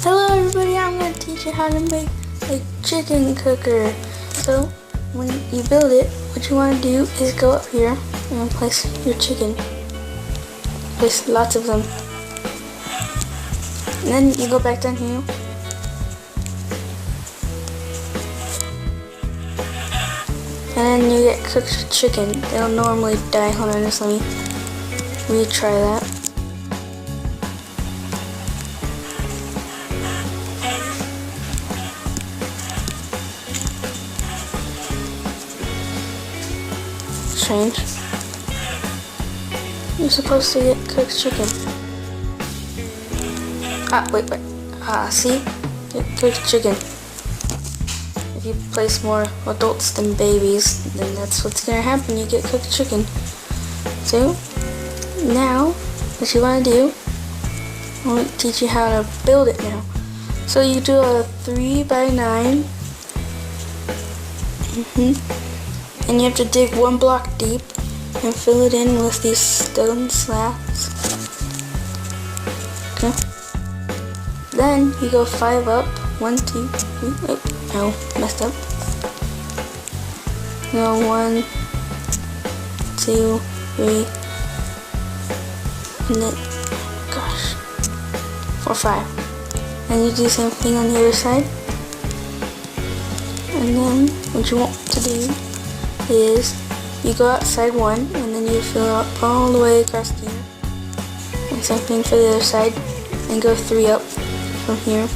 Hello everybody, I'm going to teach you how to make a chicken cooker. So, when you build it, what you want to do is go up here and place your chicken. Place lots of them. And then you go back down here. And then you get cooked chicken. They'll normally die. Hold on, just let me retry that. Strange. You're supposed to get cooked chicken. Wait. See? Get cooked chicken. If you place more adults than babies, then that's what's gonna happen. You get cooked chicken. So, now, what you wanna do, I want to teach you how to build it now. So you do a 3x9. And you have to dig 1 block deep and fill it in with these stone slabs. Okay. Then you go 5 up. 1, 2, 3. Oh, messed up. Go 1, 2, 3, and then, gosh, 4, 5. And you do the same thing on the other side. And then what you want to do is you go outside 1 and then you fill up all the way across here. And same thing for the other side. And go 3 up from here.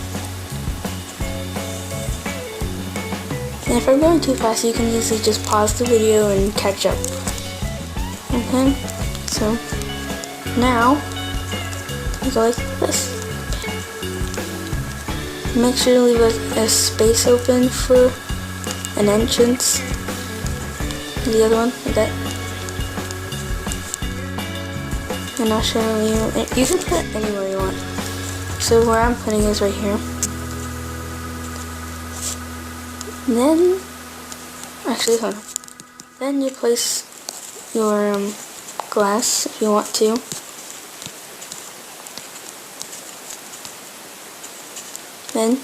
And if I'm going too fast, you can easily just pause the video and catch up. Okay, so now you go like this. Make sure to leave a space open for an entrance. The other one, like that. And I'll show you. You can put it anywhere you want. So where I'm putting is right here. And then, actually, hold on. Then you place your glass if you want to. Then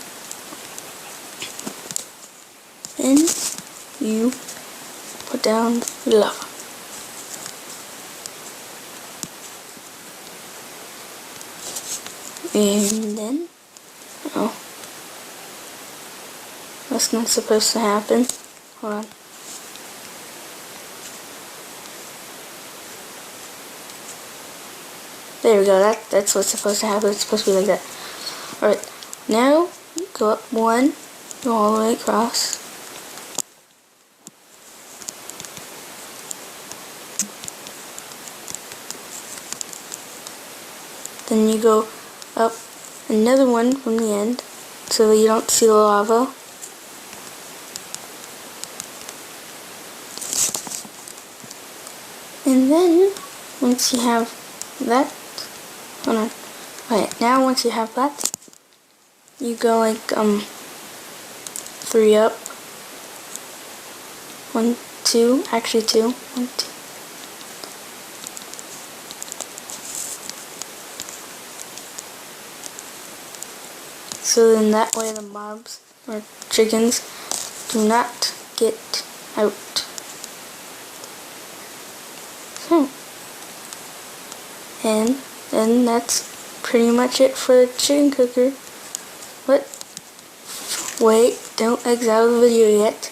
you put down the lava. And then, oh, that's not supposed to happen. Hold on. There we go. That's what's supposed to happen. It's supposed to be like that. Alright, now go up 1, go all the way across. Then you go up another 1 from the end so that you don't see the lava. And then once you have that, hold on. Alright, now once you have that, you go like 3 up. 1, 2, actually 2. 1, 2. So then that way the mobs or chickens do not get out. And then that's pretty much it for the chicken cooker. But wait, don't exit out of the video yet.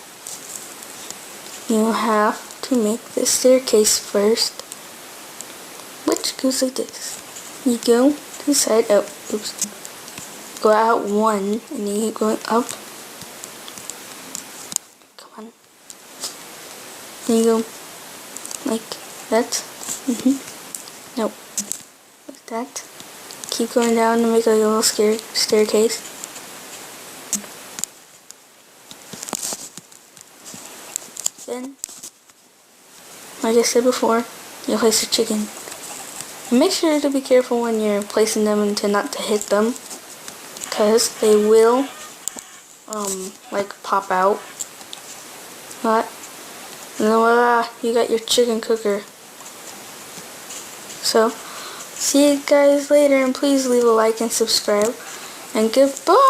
You have to make the staircase first, which goes like this. You go to the side, go out 1 and then you keep going up. Come on. Then you go like that. Nope. Like that. Keep going down to make like a little staircase. Then, like I said before, you place your chicken. And make sure to be careful when you're placing them and not to hit them, because they will like pop out. But and then voila, you got your chicken cooker. So, see you guys later, and please leave a like and subscribe. and goodbye.